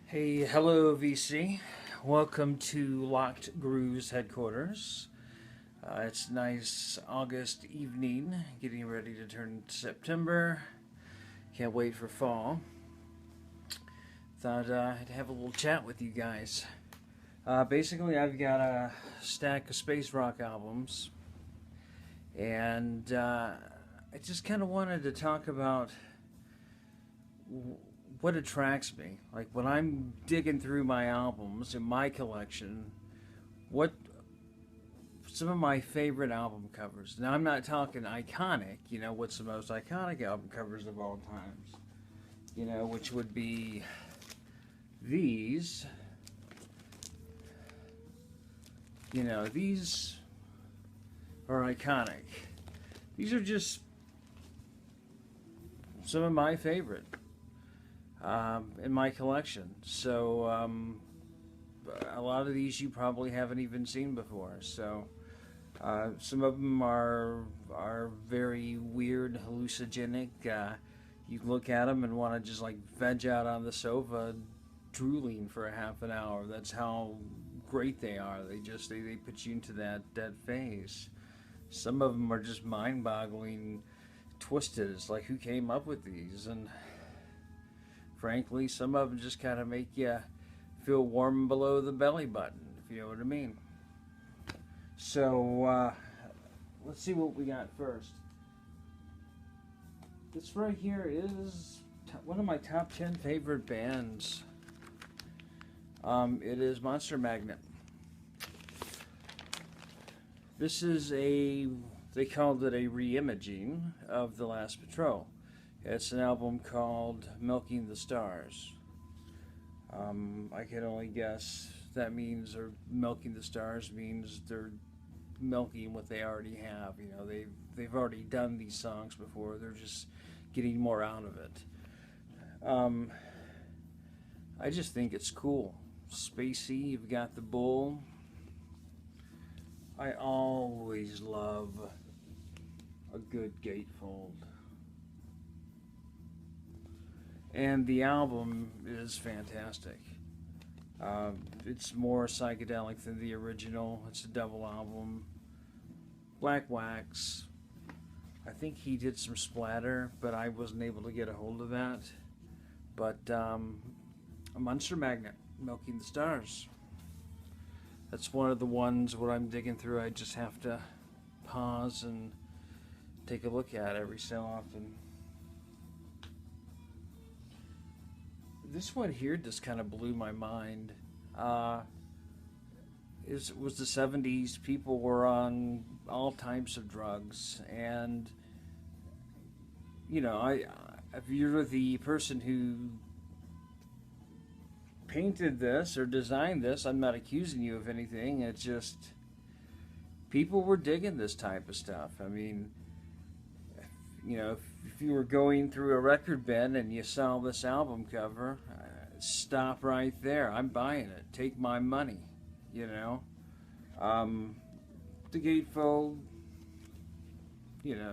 Hey, hello VC. Welcome to Locked Grooves headquarters. It's nice August evening, getting ready to turn September. Can't wait for fall. Thought I'd have a little chat with you guys. Basically, I've got a stack of space rock albums, and I just kind of wanted to talk about what attracts me. Like when I'm digging through my albums in my collection, what some of my favorite album covers. Now I'm not talking iconic, what's the most iconic album covers of all times. Which would be these. These are iconic. These are just some of my favorite in my collection. So a lot of these you probably haven't even seen before. So some of them are very weird, hallucinogenic. You look at them and want to just like veg out on the sofa, drooling for a half an hour. That's how great they are. They put you into that phase. Some of them are just mind-boggling, twisted. It's like, who came up with these? And frankly, some of them just kind of make you feel warm below the belly button, if you know what I mean. So let's see what we got first. This right here is one of my top 10 favorite bands. It is Monster Magnet. This is they called it a reimaging of The Last Patrol. It's an album called Milking the Stars. I can only guess that means, or milking the stars means they're milking what they already have. They've already done these songs before. They're just getting more out of it. I just think it's cool. Spacey, you've got the bull. I always love a good gatefold. And the album is fantastic. It's more psychedelic than the original. It's a double album. Black Wax. I think he did some splatter, but I wasn't able to get a hold of that. But a Monster Magnet, Milking the Stars. That's one of the ones when I'm digging through, I just have to pause and take a look at every so often. This one here just kind of blew my mind. It was the 70s. People were on all types of drugs, and if you're the person who painted this or designed this, I'm not accusing you of anything. It's just people were digging this type of stuff. I mean, if you were going through a record bin and you saw this album cover, stop right there. I'm buying it. Take my money. The gatefold,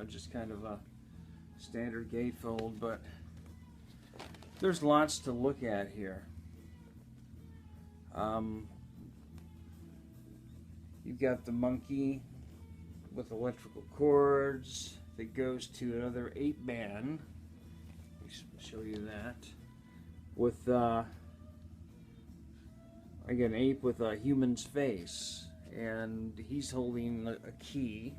just kind of a standard gatefold, but there's lots to look at here. You've got the monkey with electrical cords that goes to another 8-band. Let me show you that. With again, ape with a human's face, and he's holding a key.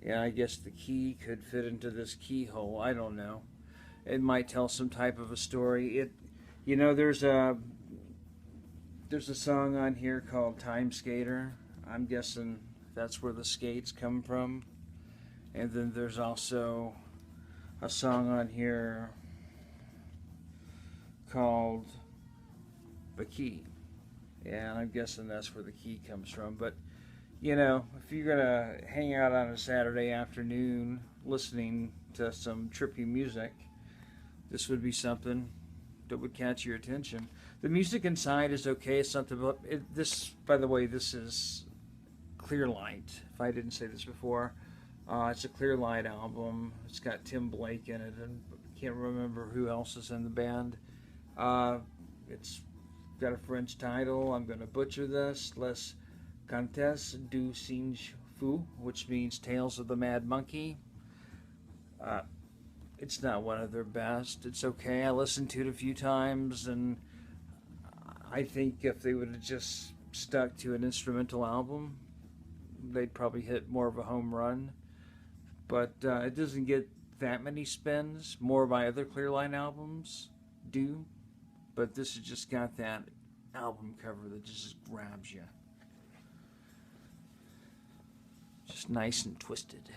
Yeah, I guess the key could fit into this keyhole. I don't know. It might tell some type of a story. There's a song on here called Time Skater. I'm guessing that's where the skates come from. And then there's also a song on here called The Key. And I'm guessing that's where the key comes from. But, if you're going to hang out on a Saturday afternoon listening to some trippy music, this would be something that would catch your attention. The music inside is okay. It's not this, by the way, this is Clearlight, if I didn't say this before. It's a Clearlight album. It's got Tim Blake in it, and I can't remember who else is in the band. It's got a French title. I'm going to butcher this. Les Contes du Singe Fou, which means Tales of the Mad Monkey. It's not one of their best. It's okay. I listened to it a few times, and I think if they would have just stuck to an instrumental album, they'd probably hit more of a home run. But it doesn't get that many spins. More of my other Clearline albums do. But this has just got that album cover that just grabs you. Just nice and twisted.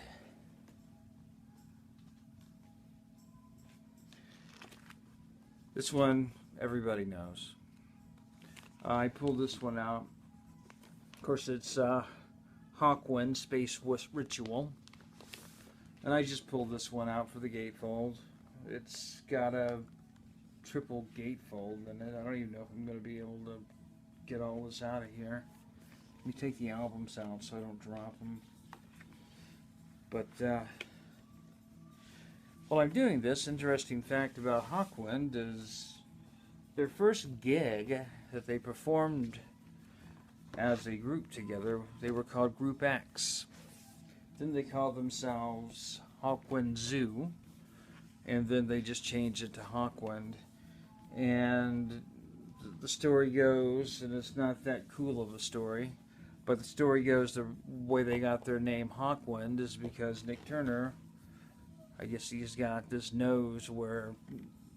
This one, everybody knows. I pulled this one out. Of course, it's Hawkwind Space Ritual. And I just pulled this one out for the gatefold. It's got a triple gatefold in it. I don't even know if I'm going to be able to get all this out of here. Let me take the albums out so I don't drop them. But while I'm doing this, interesting fact about Hawkwind is their first gig that they performed as a group together, they were called Group X. Then they called themselves Hawkwind Zoo, and then they just changed it to Hawkwind. And the story goes, and it's not that cool of a story, but the story goes the way they got their name Hawkwind is because Nick Turner, I guess he's got this nose where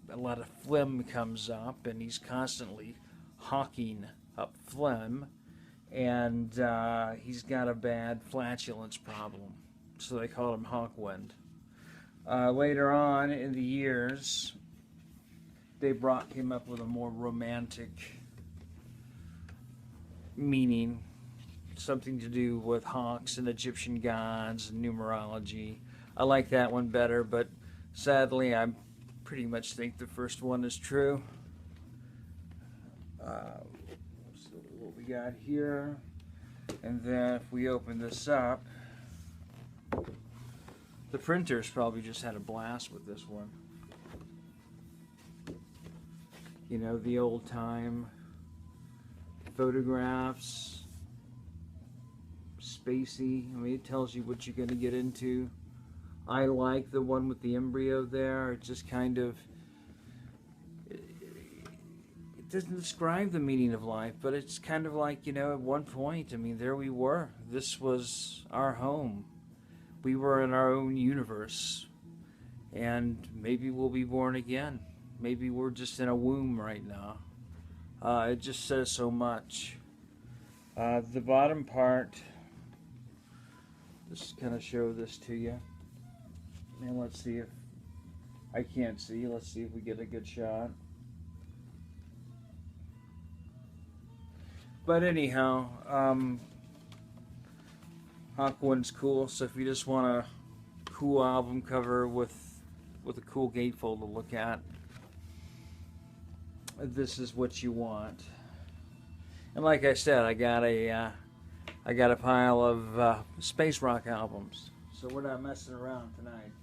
a lot of phlegm comes up, and he's constantly hawking up phlegm, and he's got a bad flatulence problem, so they called him Hawkwind. Later on in the years, they came up with a more romantic meaning, something to do with hawks and Egyptian gods and numerology. I like that one better, but sadly I pretty much think the first one is true. So what we got here, and then if we open this up, the printers probably just had a blast with this one. You know, the old time photographs, spacey. I mean, it tells you what you're going to get into. I like the one with the embryo there. It just kind of, it doesn't describe the meaning of life, but it's kind of like, you know, at one point, I mean, there we were. This was our home. We were in our own universe. And maybe we'll be born again. Maybe we're just in a womb right now. It just says so much. The bottom part, just kind of show this to you. And let's see if, I can't see, let's see if we get a good shot. But anyhow, Hawkwind's cool, so if you just want a cool album cover with a cool gatefold to look at, this is what you want. And like I said, I got a pile of space rock albums, so we're not messing around tonight.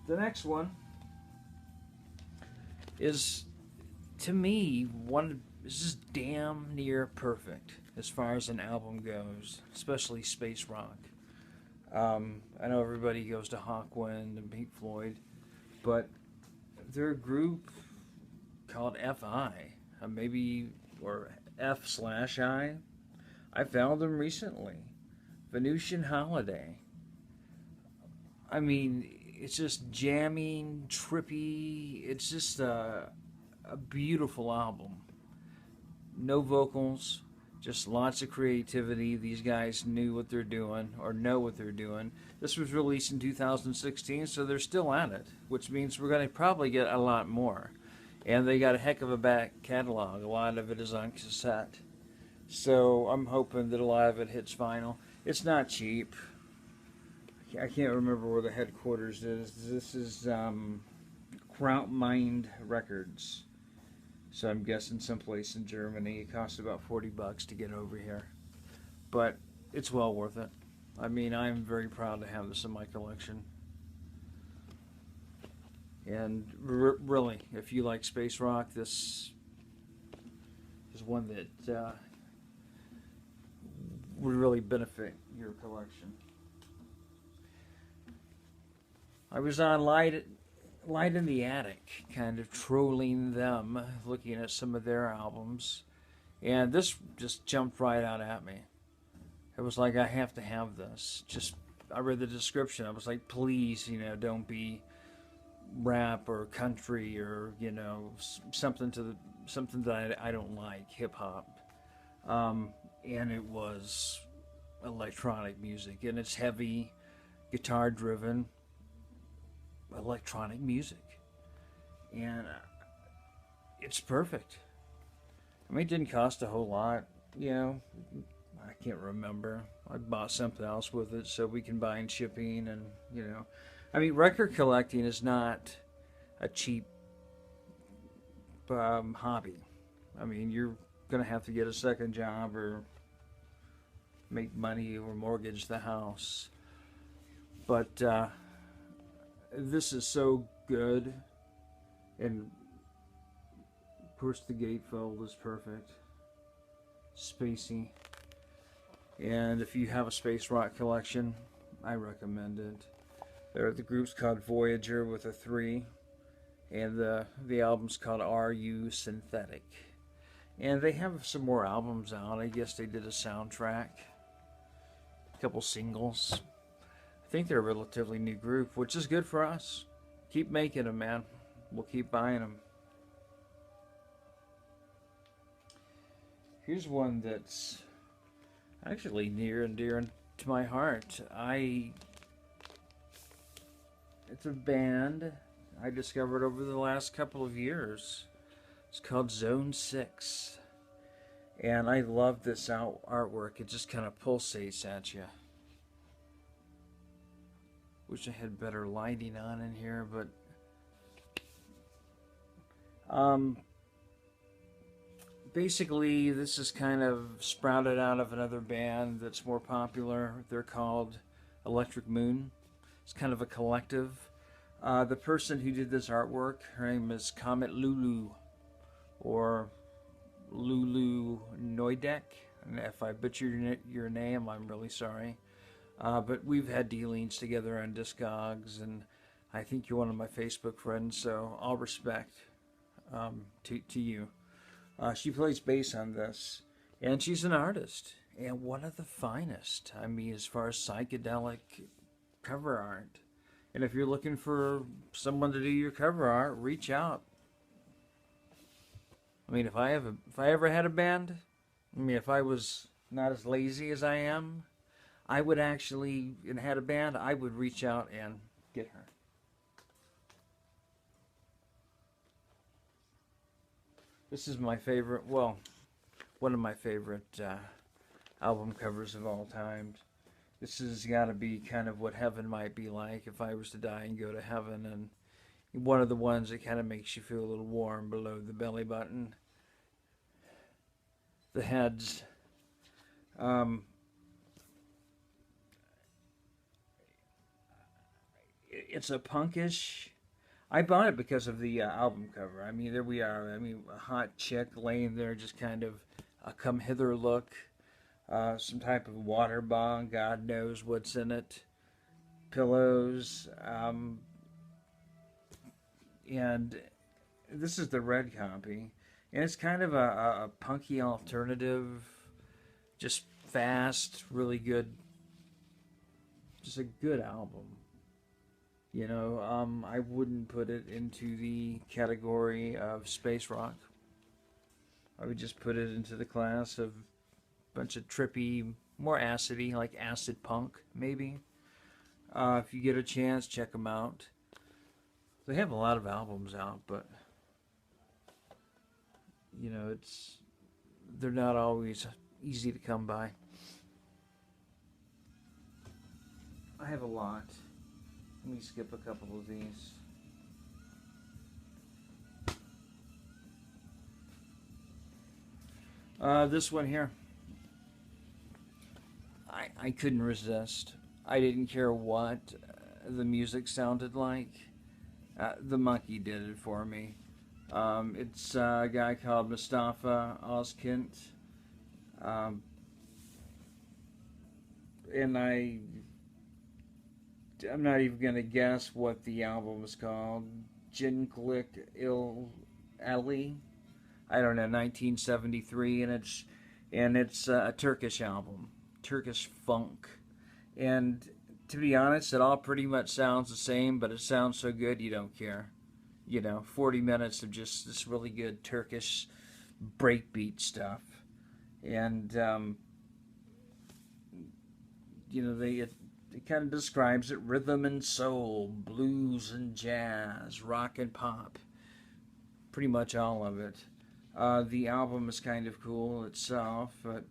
The next one is, to me, is just damn near perfect as far as an album goes, especially space rock. I know everybody goes to Hawkwind and Pink Floyd, but they're a group called FI, or F/I. I found them recently. Venusian Holiday. I mean, it's just jamming, trippy. It's just a beautiful album. No vocals, just lots of creativity. These guys knew what they're doing, or know what they're doing. This was released in 2016, so they're still at it, which means we're going to probably get a lot more. And they got a heck of a back catalog. A lot of it is on cassette. So I'm hoping that a lot of it hits vinyl. It's not cheap. I can't remember where the headquarters is. This is Krautmind Records. So I'm guessing someplace in Germany. It costs about $40 to get over here. But it's well worth it. I mean, I'm very proud to have this in my collection. And really, if you like space rock, this is one that would really benefit your collection. I was on Light in the Attic, kind of trolling them, looking at some of their albums, and this just jumped right out at me. It was like, I have to have this. Just, I read the description. I was like, please, don't be rap or country or something that I don't like, hip hop. And it was electronic music, and it's heavy, guitar driven electronic music, and it's perfect. I mean, it didn't cost a whole lot, I can't remember. I bought something else with it, so we combined shipping, and I mean, record collecting is not a cheap hobby. I mean, you're gonna have to get a second job or make money or mortgage the house, but this is so good, and of course the gatefold is perfect, spacey, and if you have a space rock collection, I recommend it. The group's called Voyager with a 3, and the album's called Are You Synthetic? And they have some more albums out. I guess they did a soundtrack, a couple singles. I think they're a relatively new group, which is good for us. Keep making them, man. We'll keep buying them. Here's one that's actually near and dear to my heart. It's a band I discovered over the last couple of years. It's called Zone 6. And I love this artwork. It just kind of pulsates at you. Wish I had better lighting on in here, but basically this is kind of sprouted out of another band that's more popular. They're called Electric Moon. It's kind of a collective. The person who did this artwork, her name is Comet Lulu, or Lulu Noidek. And if I butchered your name, I'm really sorry. But we've had dealings together on Discogs, and I think you're one of my Facebook friends, so all respect to you. She plays bass on this, and she's an artist, and one of the finest. I mean, as far as psychedelic cover art. And if you're looking for someone to do your cover art, reach out. I mean, if I ever had a band, if I was not as lazy as I am, I would actually, and had a band, I would reach out and get her. This is my favorite, well, one of my favorite album covers of all time. This has got to be kind of what heaven might be like if I was to die and go to heaven, and one of the ones that kind of makes you feel a little warm below the belly button. The heads. It's a punkish. I bought it because of the album cover. I mean, there we are. I mean, a hot chick laying there, just kind of a come hither look. Some type of water bong. God knows what's in it. Pillows. And this is the red copy. And it's kind of a punky alternative. Just fast, really good. Just a good album. I wouldn't put it into the category of space rock. I would just put it into the class of a bunch of trippy, more acidy, like acid punk, maybe. If you get a chance, check them out. They have a lot of albums out, but they're not always easy to come by. I have a lot. Let me skip a couple of these. This one here. I couldn't resist. I didn't care what the music sounded like. The monkey did it for me. It's a guy called Mustafa Ozkint. Um, and I'm not even gonna guess what the album is called. Jinklik Il Ali. I don't know, 1973, and it's a Turkish album, Turkish funk, and to be honest, it all pretty much sounds the same, but it sounds so good you don't care. 40 minutes of just this really good Turkish breakbeat stuff, and it kind of describes it: rhythm and soul, blues and jazz, rock and pop, pretty much all of it. The album is kind of cool itself, but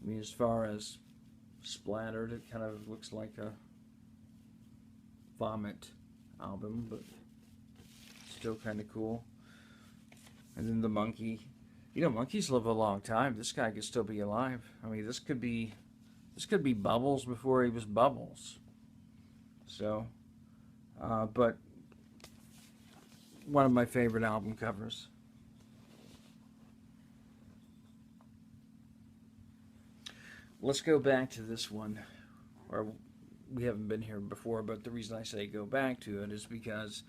I mean, as far as splattered, it kind of looks like a Vomit album, but still kind of cool. And then the monkey. Monkeys live a long time. This guy could still be alive. I mean, this could be Bubbles before he was Bubbles. So, but one of my favorite album covers. Let's go back to this one, or we haven't been here before, but the reason I say go back to it is because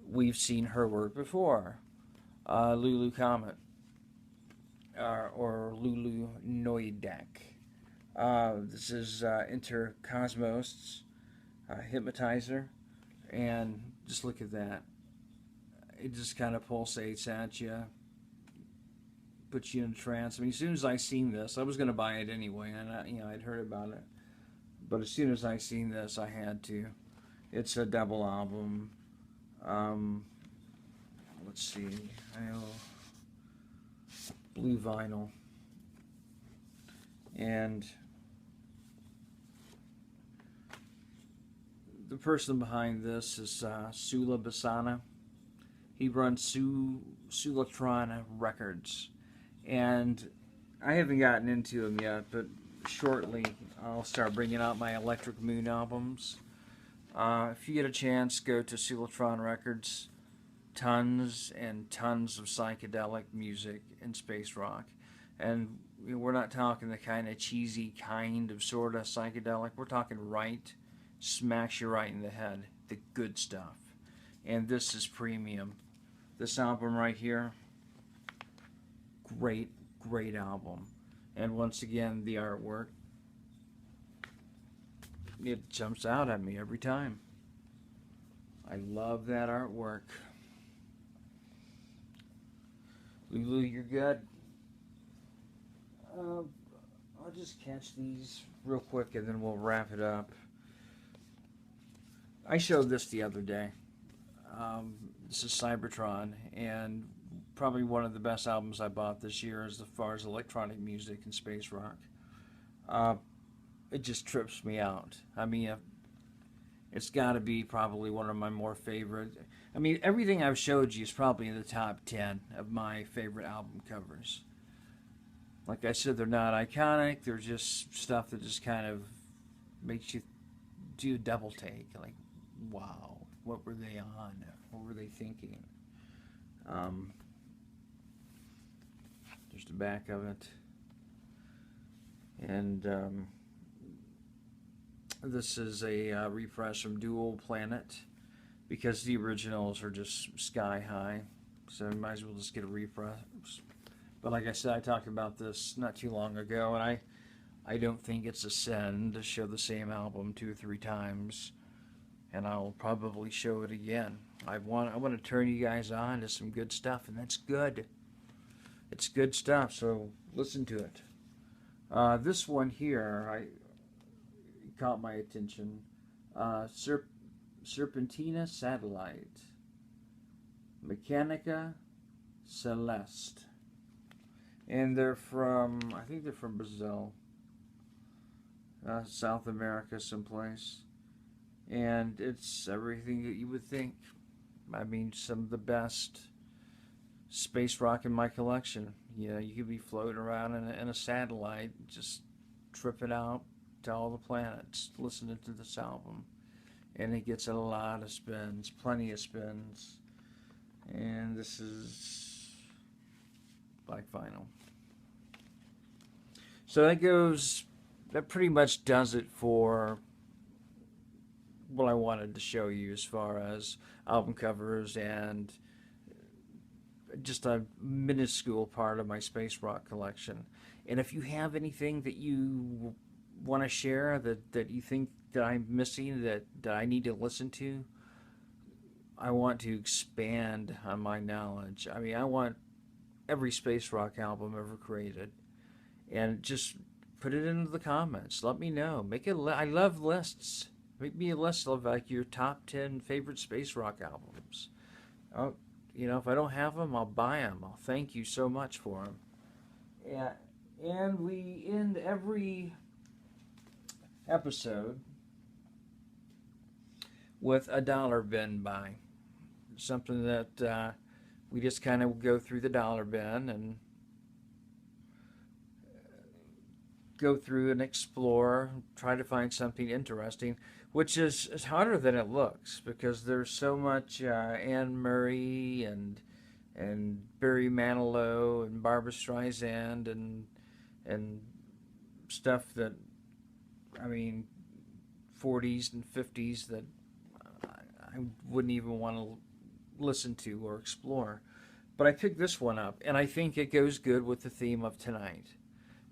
we've seen her work before. Lulu Comet, or Lulu Noidak. This is Intercosmos Hypnotizer, and just look at that. It just kind of pulsates at you, puts you in a trance. I mean, as soon as I seen this, I was going to buy it anyway, and I'd heard about it. But as soon as I seen this, I had to. It's a double album. Let's see. Blue vinyl. And the person behind this is Sula Basana. He runs Sulatron Records. And I haven't gotten into them yet, but shortly I'll start bringing out my Electric Moon albums. If you get a chance, go to Sulatron Records. Tons and tons of psychedelic music and space rock. And we're not talking the kind of cheesy kind of sort of psychedelic. We're talking right, smacks you right in the head. The good stuff. And this is premium. This album right here, great, great album. And once again, the artwork, it jumps out at me every time. I love that artwork. Lulu, you're good. I'll just catch these real quick and then we'll wrap it up. I showed this the other day. This is Cybertron, and probably one of the best albums I bought this year as far as electronic music and space rock. It just trips me out. I mean, it's got to be probably one of my more favorite. I mean, everything I've showed you is probably in the top 10 of my favorite album covers. Like I said, they're not iconic. They're just stuff that just kind of makes you do a double take. Like, wow, what were they on? What were they thinking? There's the back of it. And this is a refresh from Dual Planet, because the originals are just sky high, so I might as well just get a refresh. But like I said, I talked about this not too long ago, and I don't think it's a sin to show the same album 2 or 3 times, and I'll probably show it again. I want to turn you guys on to some good stuff, and that's good. It's good stuff, so listen to it. This one here caught my attention. Serpentina Satellite, Mechanica Celeste, and they're from, I think they're from Brazil, South America someplace, and it's everything that you would think. I mean, some of the best space rock in my collection. You could be floating around in a satellite, just tripping out, to all the planets listening to this album. And it gets a lot of spins, plenty of spins. And this is Black Vinyl. So that pretty much does it for what I wanted to show you as far as album covers and just a minuscule part of my space rock collection. And if you have anything that you want to share that you think that I'm missing, that I need to listen to, I want to expand on my knowledge. I mean, I want every space rock album ever created. And just put it into the comments. Let me know. Make it. I love lists. Make me a list of like your top 10 favorite space rock albums. Oh, if I don't have them, I'll buy them. I'll thank you so much for them. Yeah, and we end every episode with a dollar bin buy. Something that we just kind of go through the dollar bin and go through and explore, try to find something interesting, which is harder than it looks because there's so much Anne Murray and Barry Manilow and Barbra Streisand and stuff that, I mean, 40s and 50s that I wouldn't even want to listen to or explore. But I picked this one up, and I think it goes good with the theme of tonight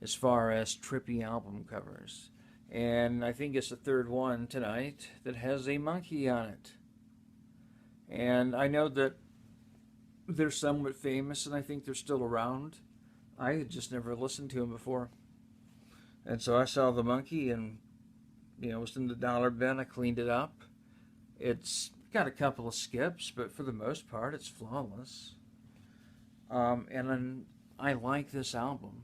as far as trippy album covers. And I think it's the third one tonight that has a monkey on it. And I know that they're somewhat famous, and I think they're still around. I had just never listened to them before. And so I saw the monkey, and it was in the dollar bin. I cleaned it up. It's got a couple of skips, but for the most part, it's flawless. And then I like this album.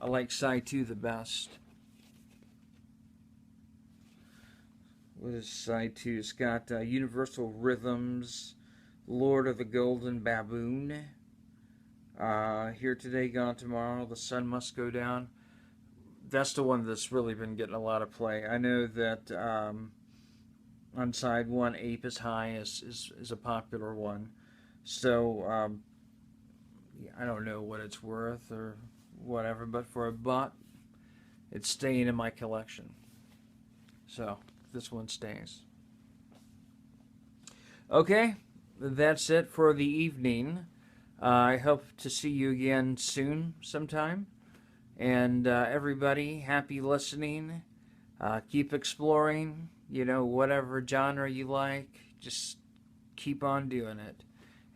I like side 2 the best. What is side 2? It's got Universal Rhythms, Lord of the Golden Baboon, Here Today, Gone Tomorrow, The Sun Must Go Down. That's the one that's really been getting a lot of play. I know that on side 1, Ape is High is a popular one. So I don't know what it's worth or whatever, but for $1, it's staying in my collection. So this one stays. Okay, that's it for the evening. I hope to see you again soon sometime. And everybody, happy listening. Keep exploring, whatever genre you like. Just keep on doing it.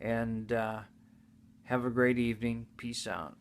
And have a great evening. Peace out.